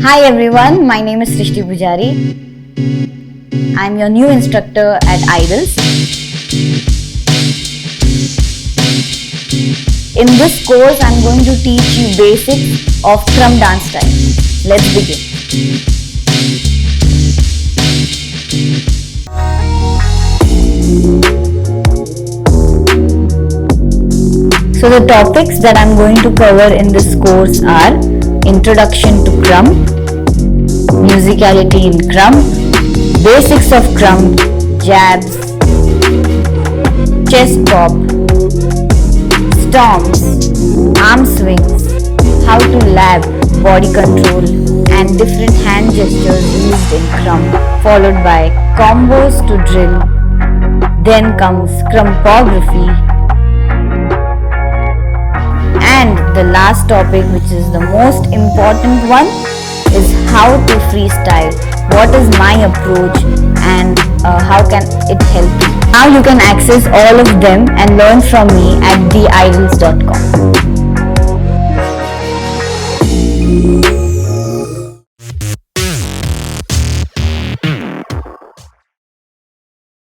Hi everyone, my name is Srishti Poojari. I am your new instructor at IDALS. In this course, I am going to teach you basics of Krump dance style. Let's begin. So the topics that I am going to cover in this course are Introduction to Krump, Musicality in Krump, Basics of Krump, Jabs, Chest Pop, Stomps, Arm Swings, How to Lap, Body Control and different hand gestures used in Krump, followed by Combos to Drill. Then comes Krumpography. And the last topic, which is the most important one, is how to freestyle. What is my approach and how can it help you? Now you can access all of them and learn from me at theidals.com.